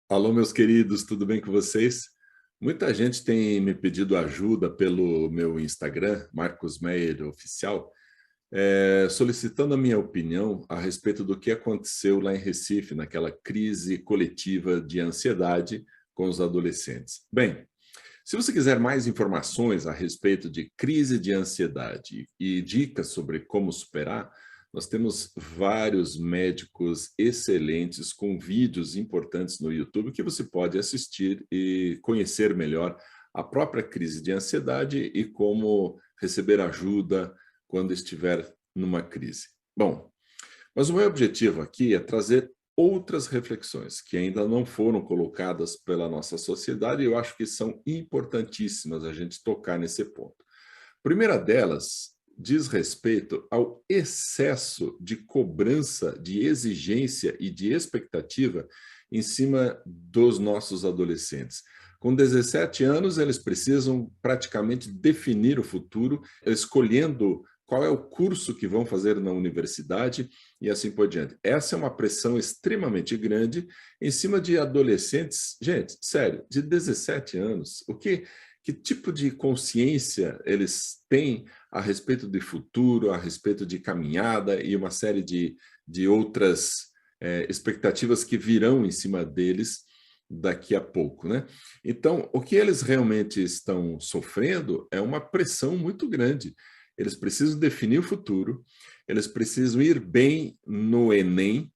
Alô, meus queridos, tudo bem com vocês? Muita gente tem me pedido ajuda pelo meu Instagram, Marcos Meyer Oficial, solicitando a minha opinião a respeito do que aconteceu lá em Recife, naquela crise coletiva de ansiedade com os adolescentes. Bem, se você quiser mais informações a respeito de crise de ansiedade e dicas sobre como superar, nós temos vários médicos excelentes com vídeos importantes no YouTube que você pode assistir e conhecer melhor a própria crise de ansiedade e como receber ajuda quando estiver numa crise. Bom, mas o meu objetivo aqui é trazer outras reflexões que ainda não foram colocadas pela nossa sociedade e eu acho que são importantíssimas a gente tocar nesse ponto. A primeira delas diz respeito ao excesso de cobrança, de exigência e de expectativa em cima dos nossos adolescentes. Com 17 anos, eles precisam praticamente definir o futuro, escolhendo qual é o curso que vão fazer na universidade e assim por diante. Essa é uma pressão extremamente grande em cima de adolescentes, gente, sério, de 17 anos. Que tipo de consciência eles têm a respeito de futuro, a respeito de caminhada e uma série de outras expectativas que virão em cima deles daqui a pouco, né? Então, o que eles realmente estão sofrendo é uma pressão muito grande. Eles precisam definir o futuro, eles precisam ir bem no Enem,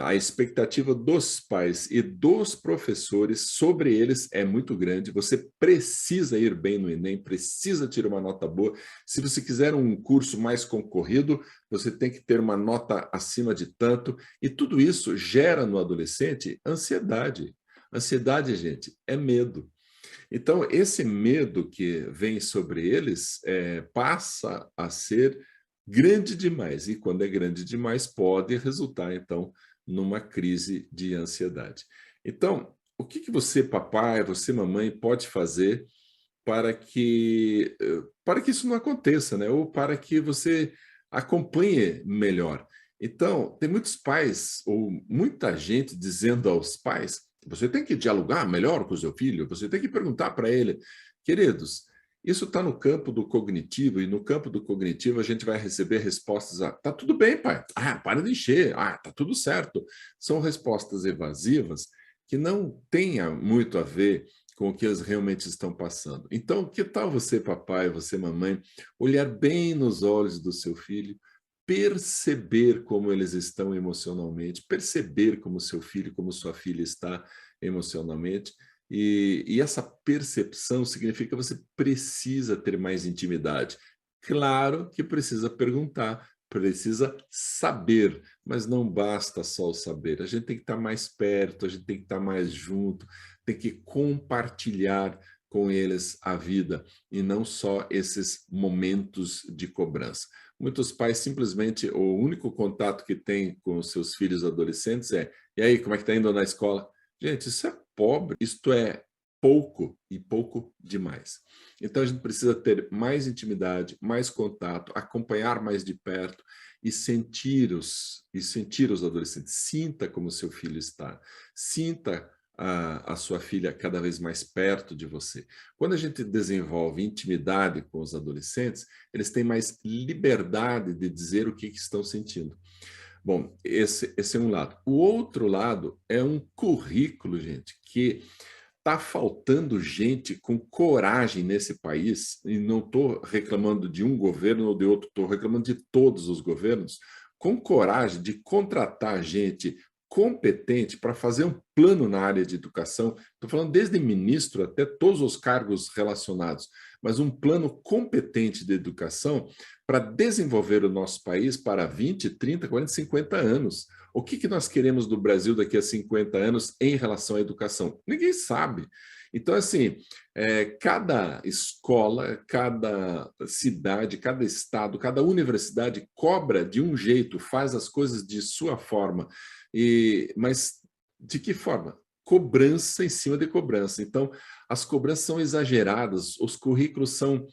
a expectativa dos pais e dos professores sobre eles é muito grande. Você precisa ir bem no Enem, precisa tirar uma nota boa. Se você quiser um curso mais concorrido, você tem que ter uma nota acima de tanto. E tudo isso gera no adolescente ansiedade. Ansiedade, gente, é medo. Então, esse medo que vem sobre eles passa a ser grande demais. E quando é grande demais, pode resultar, então, numa crise de ansiedade. Então, o que você, papai, você, mamãe, pode fazer para que isso não aconteça, né? Ou para que você acompanhe melhor. Então, tem muitos pais, ou muita gente dizendo aos pais, você tem que dialogar melhor com o seu filho, você tem que perguntar para ele. Queridos, isso está no campo do cognitivo, e no campo do cognitivo a gente vai receber respostas a tá tudo bem, pai. Ah, para de encher. Ah, tá tudo certo. São respostas evasivas que não têm muito a ver com o que eles realmente estão passando. Então, que tal você, papai, você, mamãe, olhar bem nos olhos do seu filho, perceber como eles estão emocionalmente, perceber como seu filho, como sua filha está emocionalmente, e essa percepção significa que você precisa ter mais intimidade. Claro que precisa perguntar, precisa saber, mas não basta só o saber. A gente tem que estar mais perto, a gente tem que estar mais junto, tem que compartilhar com eles a vida e não só esses momentos de cobrança. Muitos pais simplesmente, o único contato que têm com os seus filhos adolescentes é e aí, como é que está indo na escola? Gente, isso é pobre, isto é pouco e pouco demais. Então a gente precisa ter mais intimidade, mais contato, acompanhar mais de perto e sentir os adolescentes. Sinta como seu filho está, sinta a sua filha cada vez mais perto de você. Quando a gente desenvolve intimidade com os adolescentes, eles têm mais liberdade de dizer o que estão sentindo. Bom, esse é um lado. O outro lado é um currículo, gente, que está faltando gente com coragem nesse país, e não estou reclamando de um governo ou de outro, estou reclamando de todos os governos, com coragem de contratar gente competente para fazer um plano na área de educação. Estou falando desde ministro até todos os cargos relacionados, mas um plano competente de educação para desenvolver o nosso país para 20, 30, 40, 50 anos. O que nós queremos do Brasil daqui a 50 anos em relação à educação? Ninguém sabe. Então, assim, cada escola, cada cidade, cada estado, cada universidade cobra de um jeito, faz as coisas de sua forma. Mas de que forma? Cobrança em cima de cobrança. Então, as cobranças são exageradas, os currículos são,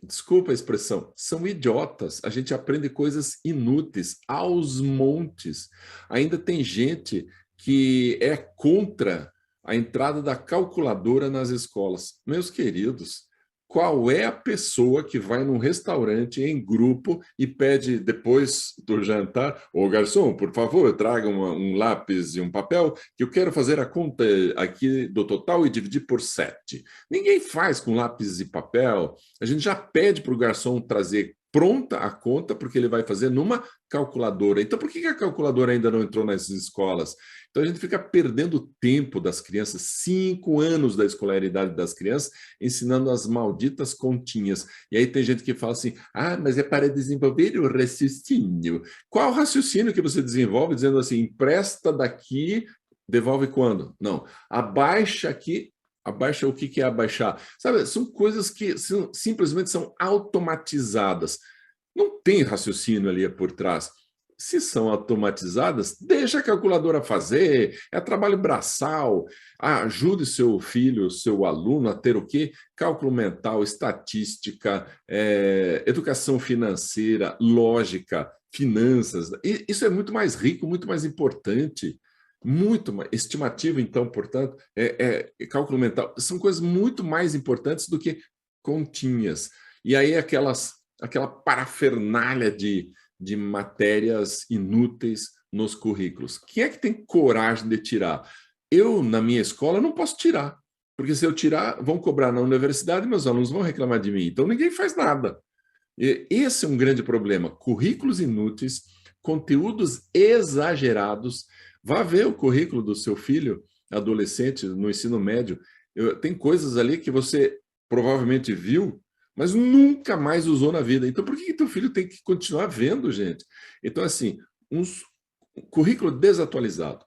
desculpa a expressão, são idiotas. A gente aprende coisas inúteis aos montes. Ainda tem gente que é contra a entrada da calculadora nas escolas. Meus queridos, qual é a pessoa que vai num restaurante em grupo e pede depois do jantar, ô garçom, por favor, traga um lápis e um papel, que eu quero fazer a conta aqui do total e dividir por 7. Ninguém faz com lápis e papel. A gente já pede para o garçom trazer pronta a conta, porque ele vai fazer numa calculadora. Então, por que a calculadora ainda não entrou nas escolas? Então, a gente fica perdendo o tempo das crianças, 5 anos da escolaridade das crianças, ensinando as malditas continhas. E aí tem gente que fala assim, mas é para desenvolver o raciocínio. Qual raciocínio que você desenvolve dizendo assim, empresta daqui, devolve quando? Não, abaixa aqui. Abaixa, o que é abaixar? Sabe, são coisas que simplesmente são automatizadas. Não tem raciocínio ali por trás. Se são automatizadas, deixa a calculadora fazer, é trabalho braçal. Ajude seu filho, seu aluno a ter o quê? Cálculo mental, estatística, educação financeira, lógica, finanças. Isso é muito mais rico, muito mais importante. Muito mais. Estimativa, então, portanto, cálculo mental, são coisas muito mais importantes do que continhas. E aí aquela parafernália de matérias inúteis nos currículos. Quem é que tem coragem de tirar? Eu, na minha escola, não posso tirar, porque se eu tirar, vão cobrar na universidade e meus alunos vão reclamar de mim. Então, ninguém faz nada. E esse é um grande problema. Currículos inúteis, conteúdos exagerados. Vá ver o currículo do seu filho, adolescente, no ensino médio. Tem coisas ali que você provavelmente viu, mas nunca mais usou na vida. Então, por que teu filho tem que continuar vendo, gente? Então, assim, um currículo desatualizado,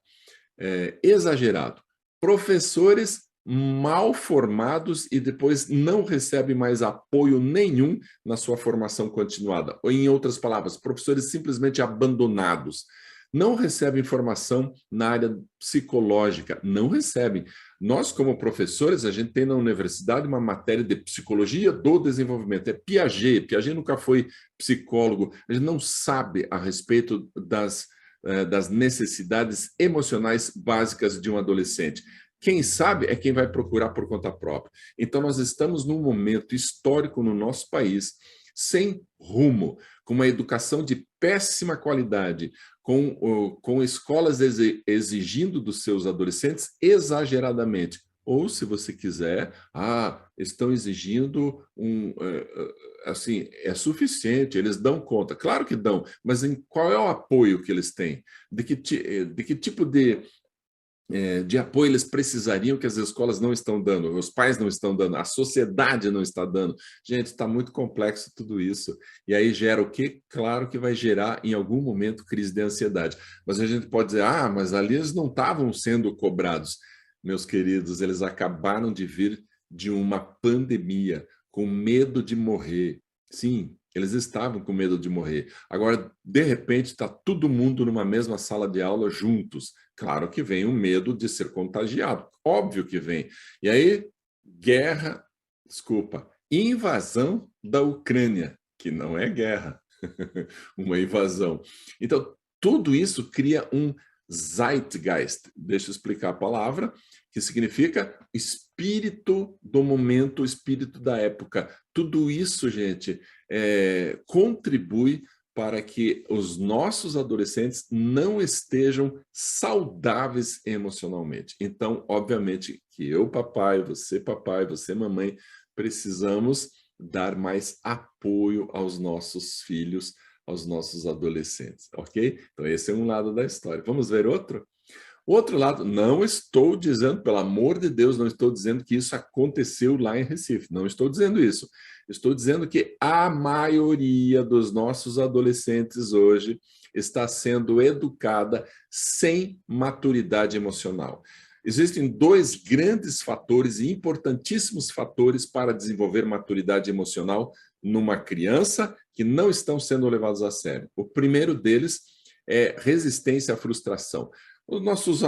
exagerado. Professores mal formados e depois não recebem mais apoio nenhum na sua formação continuada. Ou, em outras palavras, professores simplesmente abandonados. Não recebem formação na área psicológica, não recebem. Nós, como professores, a gente tem na universidade uma matéria de psicologia do desenvolvimento, é Piaget. Piaget nunca foi psicólogo, a gente não sabe a respeito das necessidades emocionais básicas de um adolescente. Quem sabe é quem vai procurar por conta própria. Então, nós estamos num momento histórico no nosso país, sem rumo, com uma educação de péssima qualidade, com escolas exigindo dos seus adolescentes exageradamente. Ou, se você quiser, estão exigindo assim, é suficiente, eles dão conta. Claro que dão, mas qual é o apoio que eles têm? De que tipo de apoio eles precisariam que as escolas não estão dando, os pais não estão dando, a sociedade não está dando. Gente, está muito complexo tudo isso. E aí gera o quê? Claro que vai gerar, em algum momento, crise de ansiedade. Mas a gente pode dizer, mas ali eles não estavam sendo cobrados. Meus queridos, eles acabaram de vir de uma pandemia, com medo de morrer. Sim, eles estavam com medo de morrer. Agora, de repente, está todo mundo numa mesma sala de aula juntos. Claro que vem o medo de ser contagiado. Óbvio que vem. E aí, invasão da Ucrânia, que não é guerra, uma invasão. Então, tudo isso cria um Zeitgeist. Deixa eu explicar a palavra, que significa espírito do momento, espírito da época. Tudo isso, gente, contribui para que os nossos adolescentes não estejam saudáveis emocionalmente. Então, obviamente, que eu, papai, você, mamãe, precisamos dar mais apoio aos nossos filhos, aos nossos adolescentes, ok? Então, esse é um lado da história. Vamos ver outro? O outro lado, não estou dizendo, pelo amor de Deus, não estou dizendo que isso aconteceu lá em Recife, não estou dizendo isso. Estou dizendo que a maioria dos nossos adolescentes hoje está sendo educada sem maturidade emocional. Existem 2 grandes fatores e importantíssimos fatores para desenvolver maturidade emocional numa criança que não estão sendo levados a sério. O primeiro deles é resistência à frustração. Os nossos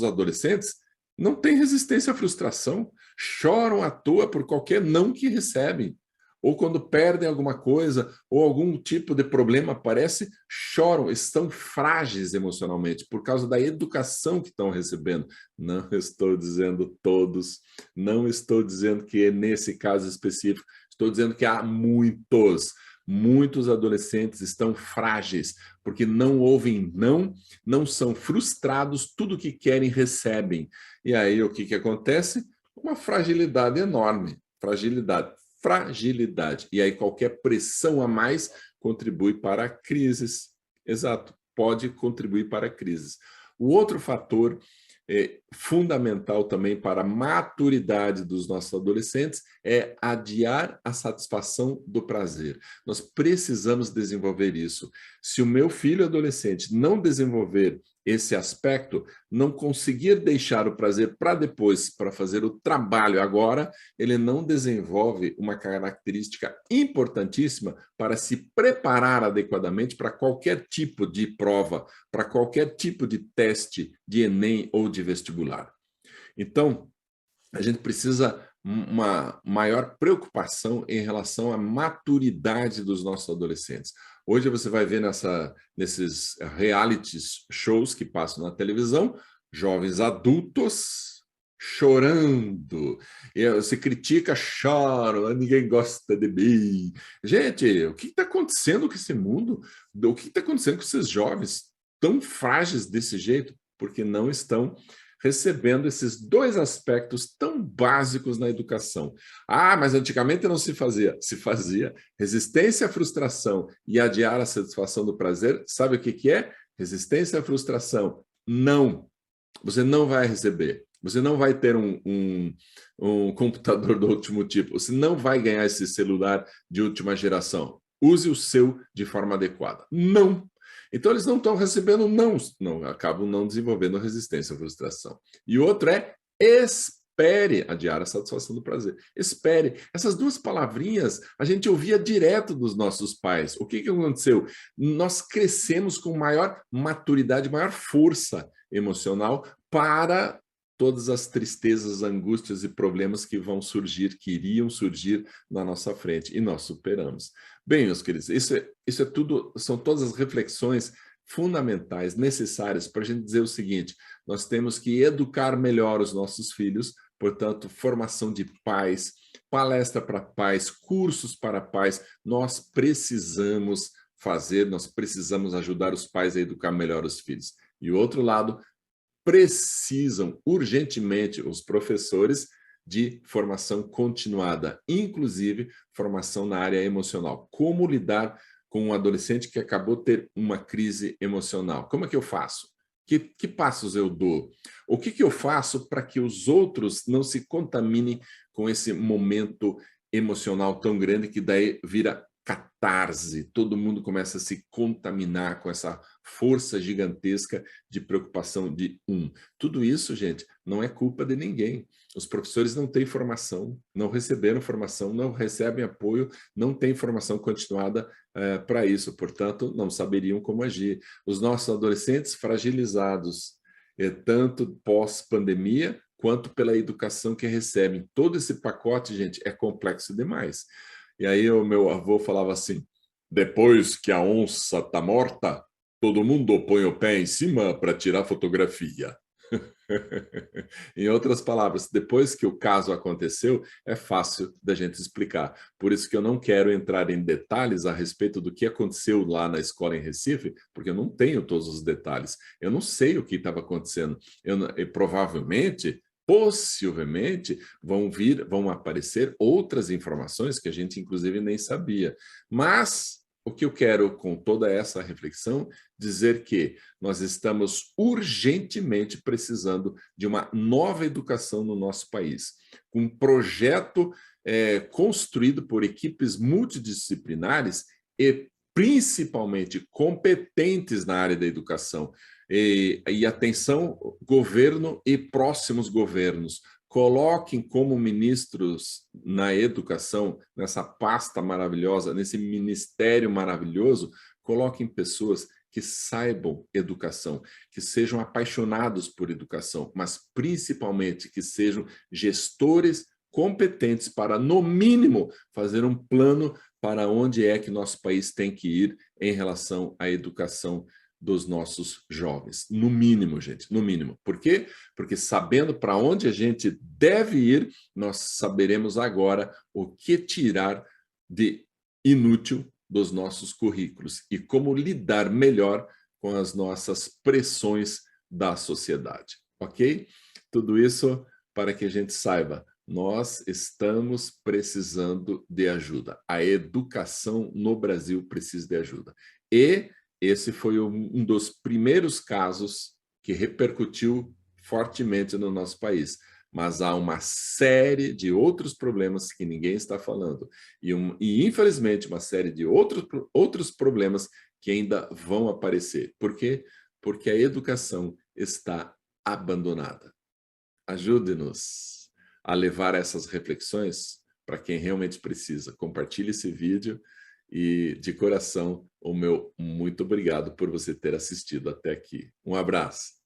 adolescentes não têm resistência à frustração, choram à toa por qualquer não que recebem. ou quando perdem alguma coisa, ou algum tipo de problema aparece, choram, estão frágeis emocionalmente por causa da educação que estão recebendo. Não estou dizendo todos, não estou dizendo que é nesse caso específico, estou dizendo que há muitos adolescentes estão frágeis, porque não ouvem não, não são frustrados, tudo que querem recebem. E aí o que acontece? Uma fragilidade enorme, fragilidade. E aí qualquer pressão a mais contribui para crises. Exato, pode contribuir para crises. O outro fator fundamental também para a maturidade dos nossos adolescentes é adiar a satisfação do prazer. Nós precisamos desenvolver isso. Se o meu filho adolescente não desenvolver esse aspecto, não conseguir deixar o prazer para depois, para fazer o trabalho agora, ele não desenvolve uma característica importantíssima para se preparar adequadamente para qualquer tipo de prova, para qualquer tipo de teste de Enem ou de vestibular. Então, a gente precisa uma maior preocupação em relação à maturidade dos nossos adolescentes. Hoje você vai ver nesses reality shows que passam na televisão, jovens adultos chorando. Se critica, choram, ninguém gosta de mim. Gente, o que está acontecendo com esse mundo? O que está acontecendo com esses jovens tão frágeis desse jeito? Porque não estão recebendo esses dois aspectos tão básicos na educação. Ah, mas antigamente não se fazia. Se fazia. Resistência à frustração e adiar a satisfação do prazer, sabe o que é? Resistência à frustração. Não. Você não vai receber. Você não vai ter um computador do último tipo. Você não vai ganhar esse celular de última geração. Use o seu de forma adequada. Não. Então, eles não estão recebendo não, acabam não desenvolvendo resistência à frustração. E outro é espere adiar a satisfação do prazer. Espere. Essas duas palavrinhas a gente ouvia direto dos nossos pais. O que aconteceu? Nós crescemos com maior maturidade, maior força emocional para todas as tristezas, angústias e problemas que vão surgir, que iriam surgir na nossa frente, e nós superamos. Bem, meus queridos, isso é tudo, são todas as reflexões fundamentais, necessárias para a gente dizer o seguinte: nós temos que educar melhor os nossos filhos, portanto, formação de pais, palestra para pais, cursos para pais, nós precisamos fazer, nós precisamos ajudar os pais a educar melhor os filhos. E o outro lado, precisam urgentemente os professores de formação continuada, inclusive formação na área emocional. Como lidar com um adolescente que acabou de ter uma crise emocional? Como é que eu faço? Que passos eu dou? O que eu faço para que os outros não se contaminem com esse momento emocional tão grande que daí vira catarse, todo mundo começa a se contaminar com essa força gigantesca de preocupação de um. Tudo isso, gente, não é culpa de ninguém. Os professores não têm formação, não receberam formação, não recebem apoio, não têm formação continuada para isso, portanto, não saberiam como agir. Os nossos adolescentes fragilizados, tanto pós-pandemia, quanto pela educação que recebem. Todo esse pacote, gente, é complexo demais. E aí o meu avô falava assim: depois que a onça está morta, todo mundo põe o pé em cima para tirar fotografia. Em outras palavras, depois que o caso aconteceu, é fácil da gente explicar. Por isso que eu não quero entrar em detalhes a respeito do que aconteceu lá na escola em Recife, porque eu não tenho todos os detalhes. Eu não sei o que estava acontecendo. Provavelmente, possivelmente, vão aparecer outras informações que a gente, inclusive, nem sabia. Mas o que eu quero, com toda essa reflexão, dizer que nós estamos urgentemente precisando de uma nova educação no nosso país. Um projeto construído por equipes multidisciplinares e principalmente competentes na área da educação. E atenção, governo e próximos governos, coloquem como ministros na educação, nessa pasta maravilhosa, nesse ministério maravilhoso, coloquem pessoas que saibam educação, que sejam apaixonados por educação, mas principalmente que sejam gestores competentes para, no mínimo, fazer um plano para onde é que nosso país tem que ir em relação à educação dos nossos jovens. No mínimo, gente, no mínimo. Por quê? Porque sabendo para onde a gente deve ir, nós saberemos agora o que tirar de inútil dos nossos currículos e como lidar melhor com as nossas pressões da sociedade, ok? Tudo isso para que a gente saiba, nós estamos precisando de ajuda. A educação no Brasil precisa de ajuda. E esse foi um dos primeiros casos que repercutiu fortemente no nosso país. Mas há uma série de outros problemas que ninguém está falando. E infelizmente, uma série de outros problemas que ainda vão aparecer. Por quê? Porque a educação está abandonada. Ajude-nos a levar essas reflexões para quem realmente precisa. Compartilhe esse vídeo e, de coração, o meu muito obrigado por você ter assistido até aqui. Um abraço.